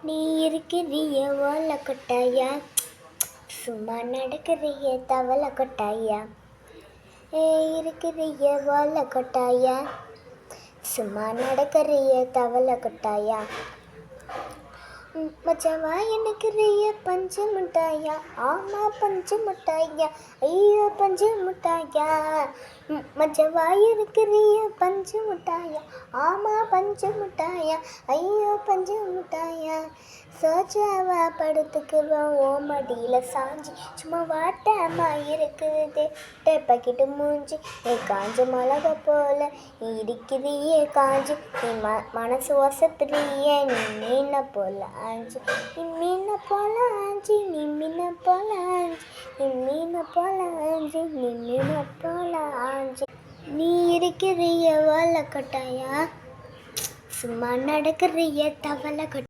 நீ இருக்கிறிய ஓல கொட்டாயா, சும்மா நடக்கிறிய தவள கொட்டாயா. இருக்கிறிய ஓல கொட்டாயா, சும்மா நடக்கிறிய தவள கொட்டாயா. மச்சவா எனக்குரிய பஞ்சு முட்டாயா, ஆமா பஞ்சு முட்டாயா, ஐயோ பஞ்சு முட்டாயா. மச்சவா இருக்கிறிய பஞ்சு முட்டாயா, ஆமா பஞ்சு முட்டாயா, ஐயோ பஞ்சு முட்டாயா. சோச்சாவா படுத்துக்குவோம் ஓ மடியில் சாஞ்சி, சும்மா வாட்டமா இருக்குது பக்கிட்டு மூஞ்சி. நீ காஞ்ச மிளகா போல இருக்கிறியே காஞ்சி, நீ மனசு வசத்துறியே நீ மீனை போல ஆஞ்சி. நீ மீனை போல ஆஞ்சி, நீ மீனை போல ஆஞ்சி, நீ மீனை போல ஆஞ்சி, நீ மீனை போல ஆஞ்சி. நீ இருக்கிறிய ஓலை கொட்டாயா, சும்மா நடக்கிறிய தவளை கொட்டாயா.